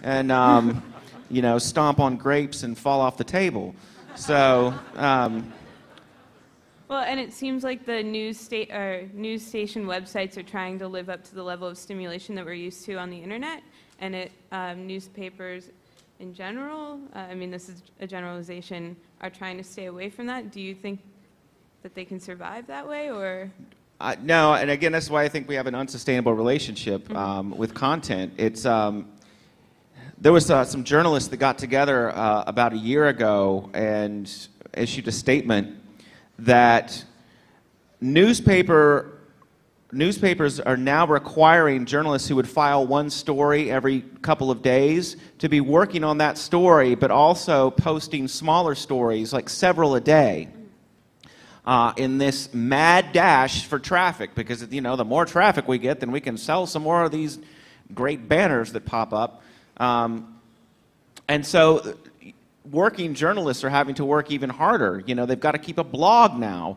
and you know, stomp on grapes and fall off the table. So. Well, and it seems like the news station websites are trying to live up to the level of stimulation that we're used to on the internet, and newspapers in general, I mean, this is a generalization, are trying to stay away from that. Do you think that they can survive that way, or? No, and again, that's why I think we have an unsustainable relationship with content. It's there was some journalists that got together about a year ago and issued a statement that newspapers are now requiring journalists who would file one story every couple of days to be working on that story, but also posting smaller stories, like several a day, in this mad dash for traffic. Because, you know, the more traffic we get, then we can sell some more of these great banners that pop up. And so working journalists are having to work even harder. You know, they've got to keep a blog now.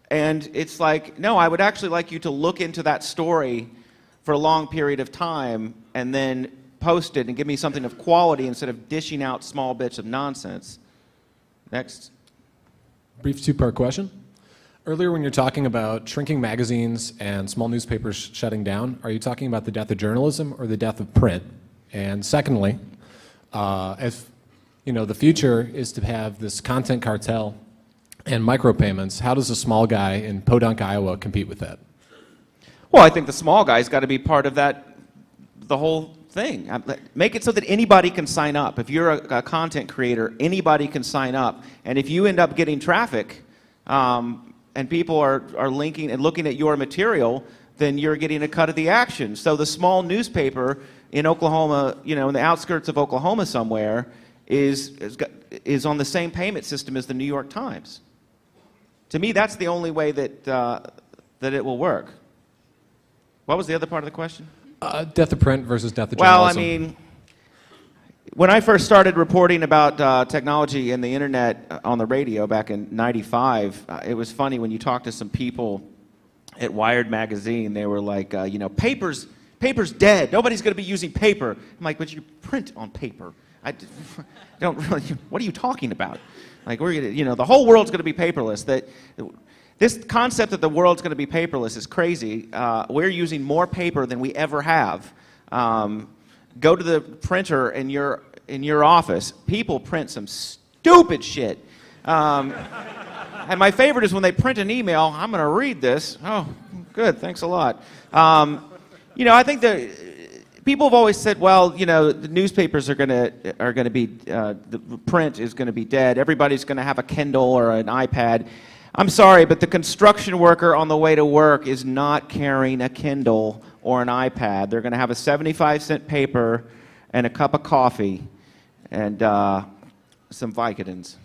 And it's like, no, I would actually like you to look into that story for a long period of time and then post it and give me something of quality instead of dishing out small bits of nonsense. Next. Brief two-part question. Earlier when you're talking about shrinking magazines and small newspapers shutting down, are you talking about the death of journalism or the death of print? And secondly, if you know the future is to have this content cartel and micropayments, how does a small guy in Podunk, Iowa compete with that? Well, I think the small guy's got to be part of that, the whole thing. Make it so that anybody can sign up. If you're a content creator, anybody can sign up. And if you end up getting traffic and people are linking and looking at your material, then you're getting a cut of the action. So the small newspaper in Oklahoma, you know, in the outskirts of Oklahoma somewhere, is on the same payment system as the New York Times. To me, that's the only way that that it will work. What was the other part of the question? Death of print versus death of journalism. Well, I mean, when I first started reporting about technology and the internet on the radio back in '95, it was funny when you talked to some people at Wired magazine. They were like, you know, paper's dead. Nobody's going to be using paper. I'm like, but you print on paper. I don't really. What are you talking about? Like, we're gonna, you know, the whole world's going to be paperless. This concept that the world's going to be paperless is crazy. We're using more paper than we ever have. Go to the printer in your office. People print some stupid shit. And my favorite is when they print an email. I'm going to read this. Oh, good. Thanks a lot. You know, I think that people have always said, well, you know, the newspapers are going to be the print is going to be dead. Everybody's going to have a Kindle or an iPad. I'm sorry, but the construction worker on the way to work is not carrying a Kindle or an iPad. They're going to have a 75-cent paper and a cup of coffee and some Vicodins.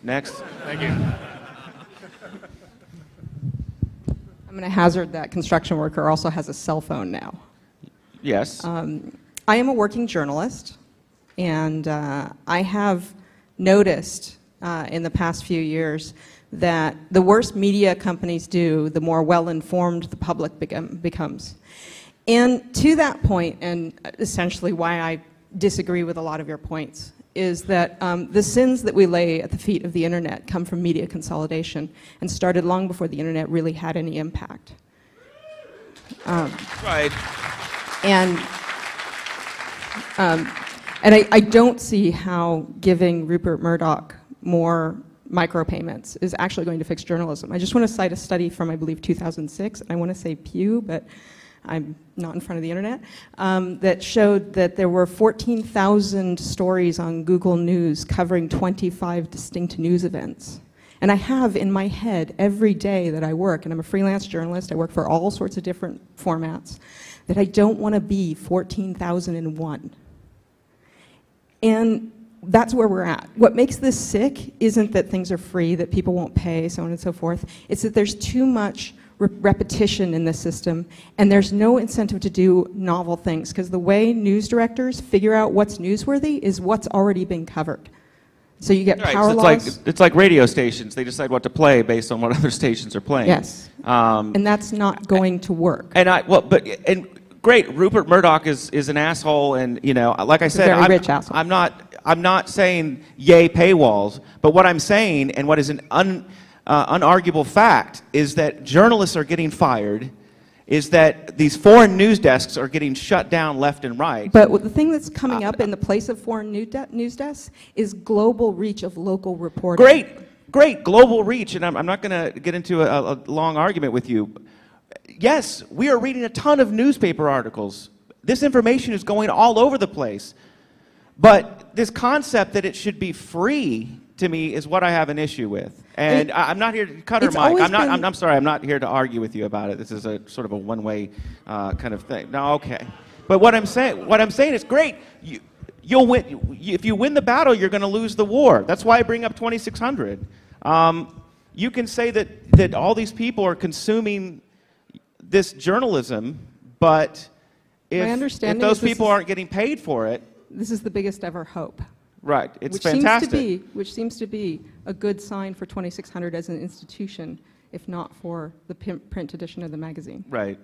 Next. Thank you. I'm going to hazard that construction worker also has a cell phone now. Yes. I am a working journalist, and I have noticed in the past few years that the worse media companies do, the more well-informed the public becomes. And to that point, and essentially why I disagree with a lot of your points, is that the sins that we lay at the feet of the internet come from media consolidation and started long before the internet really had any impact. Right. And I don't see how giving Rupert Murdoch more micropayments is actually going to fix journalism. I just want to cite a study from, I believe, 2006, and I want to say Pew, but I'm not in front of the internet, that showed that there were 14,000 stories on Google News covering 25 distinct news events. And I have in my head every day that I work, and I'm a freelance journalist, I work for all sorts of different formats, that I don't want to be 14,001. And that's where we're at. What makes this sick isn't that things are free, that people won't pay, so on and so forth. It's that there's too much repetition in the system, and there's no incentive to do novel things, because the way news directors figure out what's newsworthy is what's already been covered. So you get power laws. It's like radio stations. They decide what to play based on what other stations are playing. Yes. And that's not going to work. And great. Rupert Murdoch is an asshole, and like I said, very rich asshole. I'm not saying yay paywalls, but what I'm saying, and what is an unarguable fact, is that journalists are getting fired, is that these foreign news desks are getting shut down left and right. But the thing that's coming up in the place of foreign news desks is global reach of local reporting. Great global reach, and I'm not going to get into a long argument with you. Yes, we are reading a ton of newspaper articles. This information is going all over the place. But this concept that it should be free, to me, is what I have an issue with. And I'm not here to cut her mic. I'm sorry, I'm not here to argue with you about it. This is a sort of a one-way kind of thing. No, okay. But what I'm saying is great. You'll win. If you win the battle, you're going to lose the war. That's why I bring up 2600. You can say that all these people are consuming this journalism, but if those people aren't getting paid for it, this is the biggest ever hope. Right, it's fantastic. Which seems to be a good sign for 2600 as an institution, if not for the print edition of the magazine. Right.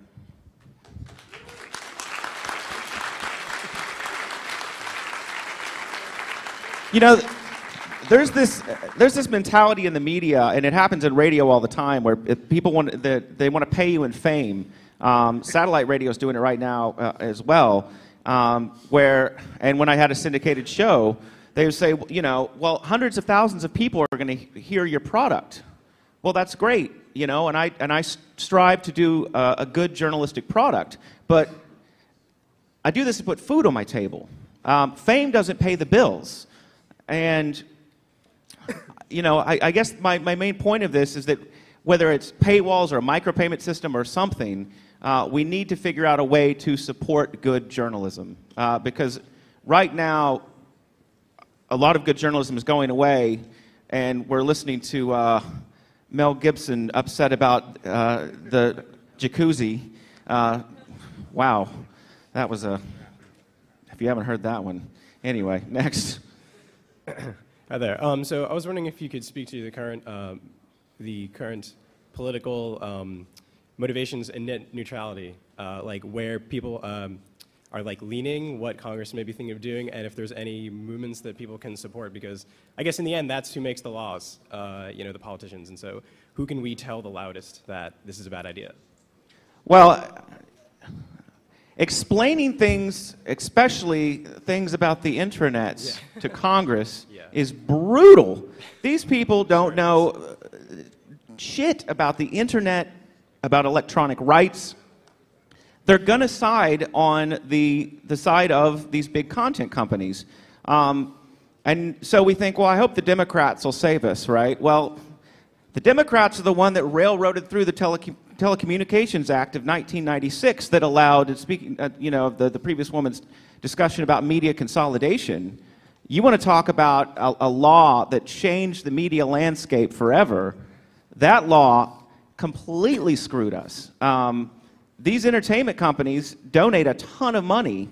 There's this mentality in the media, and it happens in radio all the time, where if people want to pay you in fame. Satellite radio is doing it right now as well. And when I had a syndicated show, they would say, well, hundreds of thousands of people are going to hear your product. Well, that's great, and I strive to do a good journalistic product, but I do this to put food on my table. Fame doesn't pay the bills, and I guess my main point of this is that whether it's paywalls or a micropayment system or something, we need to figure out a way to support good journalism, because right now a lot of good journalism is going away, and we're listening to Mel Gibson upset about the jacuzzi. Wow, that was if you haven't heard that one. Anyway, next. Hi there. So I was wondering if you could speak to the current political motivations in net neutrality, like where people are leaning, what Congress may be thinking of doing, and if there's any movements that people can support, because I guess in the end that's who makes the laws, the politicians, and so who can we tell the loudest that this is a bad idea? Well, explaining things, especially things about the intranets, to Congress is brutal. These people don't know shit about the internet, about electronic rights. They're going to side on the side of these big content companies. And so we think, well, I hope the Democrats will save us, right? Well, the Democrats are the one that railroaded through the Telecommunications Act of 1996 that allowed, speaking of the previous woman's discussion about media consolidation, you want to talk about a law that changed the media landscape forever. That law completely screwed us. These entertainment companies donate a ton of money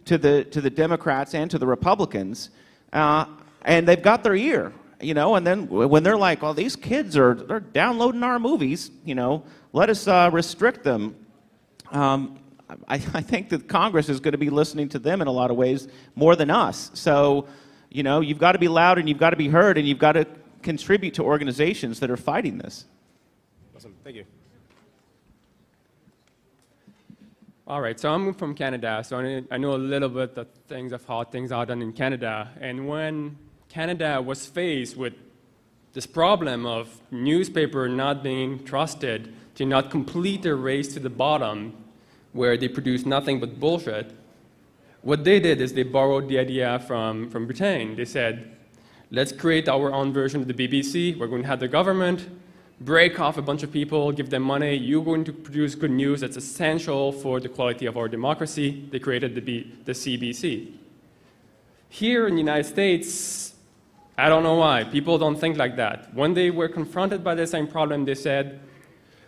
to the Democrats and to the Republicans, and they've got their ear, and then when they're like, well, these kids they're downloading our movies, let us restrict them. I think that Congress is going to be listening to them in a lot of ways more than us. So, you've got to be loud and you've got to be heard and you've got to contribute to organizations that are fighting this. Awesome. Thank you. All right, so I'm from Canada, so I know a little bit of how things are done in Canada. And when Canada was faced with this problem of newspaper not being trusted to not complete their race to the bottom, where they produce nothing but bullshit, what they did is they borrowed the idea from Britain. They said, let's create our own version of the BBC. We're going to have the government break off a bunch of people, give them money. You're going to produce good news that's essential for the quality of our democracy. They created the CBC. Here in the United States, I don't know why. People don't think like that. When they were confronted by the same problem, they said,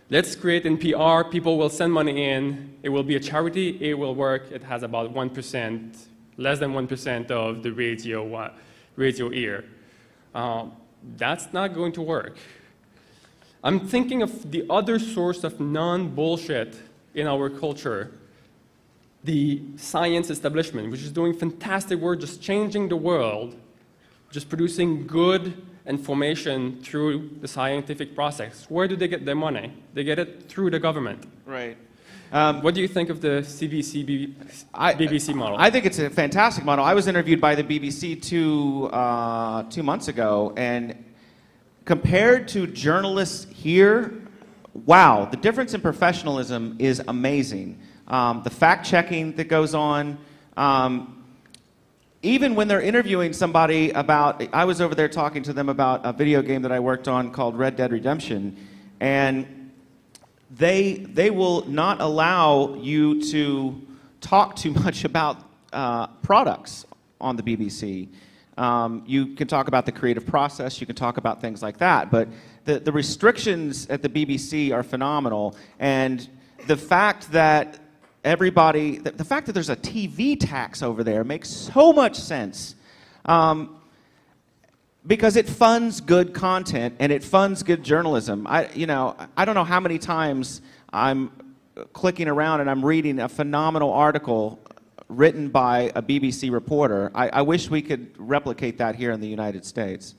let's create NPR. People will send money in. It will be a charity. It will work. It has about 1%, less than 1% of the radio ear. That's not going to work. I'm thinking of the other source of non-bullshit in our culture, the science establishment, which is doing fantastic work, just changing the world, just producing good information through the scientific process. Where do they get their money? They get it through the government. Right. What do you think of the BBC model? I think it's a fantastic model. I was interviewed by the BBC 2 months ago, and compared to journalists here, wow, the difference in professionalism is amazing. The fact-checking that goes on, even when they're interviewing somebody about, I was over there talking to them about a video game that I worked on called Red Dead Redemption, and they will not allow you to talk too much about products on the BBC. You can talk about the creative process, you can talk about things like that, but the restrictions at the BBC are phenomenal, and the fact that the fact that there's a TV tax over there makes so much sense. Because it funds good content and it funds good journalism. I don't know how many times I'm clicking around and I'm reading a phenomenal article written by a BBC reporter. I wish we could replicate that here in the United States.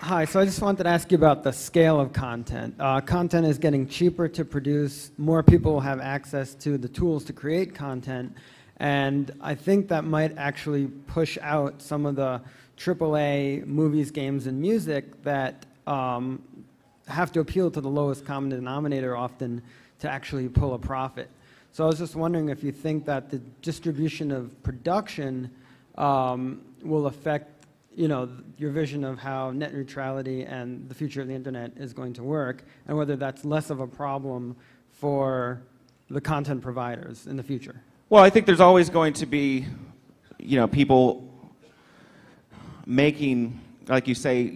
Hi, so I just wanted to ask you about the scale of content. Content is getting cheaper to produce, more people will have access to the tools to create content, and I think that might actually push out some of the AAA movies, games, and music that have to appeal to the lowest common denominator often to actually pull a profit. So I was just wondering if you think that the distribution of production will affect your vision of how net neutrality and the future of the internet is going to work, and whether that's less of a problem for the content providers in the future. Well, I think there's always going to be, people making, like you say,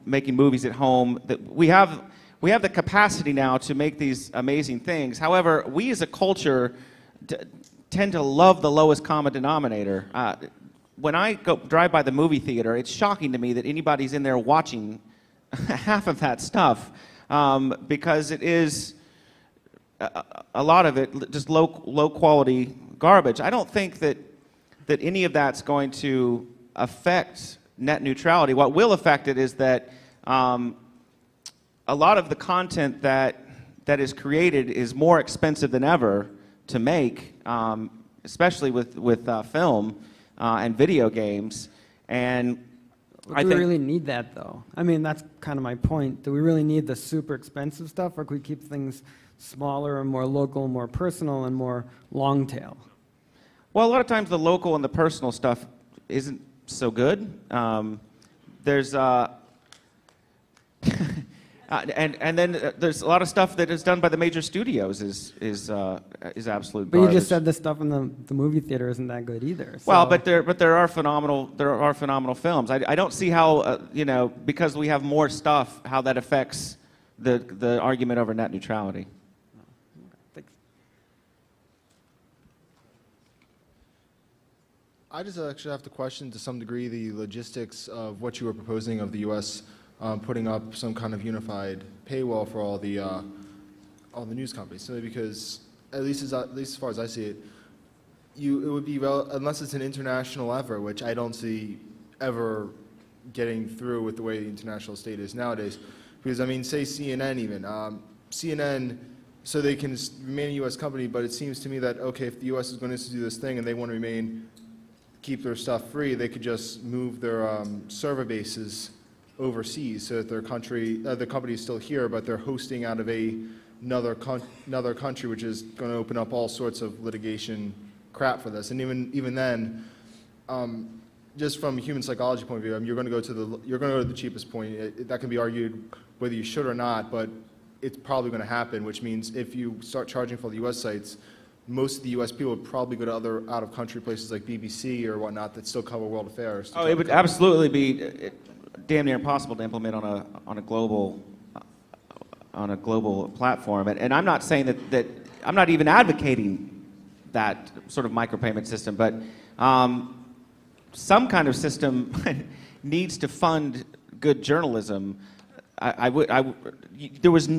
making movies at home. That we have the capacity now to make these amazing things. However, we as a culture tend to love the lowest common denominator. When I drive by the movie theater, it's shocking to me that anybody's in there watching half of that stuff, because it is a lot of it just low quality garbage. I don't think that any of that's going to affect net neutrality. What will affect it is that a lot of the content that is created is more expensive than ever to make, especially with film. And video games, and I think... Do we really need that, though? I mean, that's kind of my point. Do we really need the super expensive stuff, or could we keep things smaller and more local, more personal, and more long tail? Well, a lot of times the local and the personal stuff isn't so good. There's and then there's a lot of stuff that is done by the major studios is absolute But garbage. you just said the stuff in the movie theater isn't that good either. So. Well, but there are phenomenal films. I don't see how because we have more stuff, how that affects the argument over net neutrality. Thanks. I just actually have to question to some degree the logistics of what you were proposing of the U.S. Putting up some kind of unified paywall for all the news companies, simply because, at least as far as I see it, it would be unless it's an international effort, which I don't see ever getting through with the way the international state is nowadays. Because I mean, say CNN even CNN, so they can remain a U.S. company, but it seems to me that okay, if the U.S. is going to do this thing and they want to keep their stuff free, they could just move their server bases overseas, so that the company is still here, but they're hosting out of another country, which is going to open up all sorts of litigation crap for this. And even then, just from a human psychology point of view, I mean, you're going to go to the cheapest point. That can be argued whether you should or not, but it's probably going to happen. Which means if you start charging for the U.S. sites, most of the U.S. people would probably go to other out-of-country places like BBC or whatnot that still cover world affairs. Oh, it would absolutely be damn near impossible to implement on a global platform. And I'm not saying that I'm not even advocating that sort of micropayment system, but some kind of system needs to fund good journalism.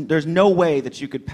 there's no way that you could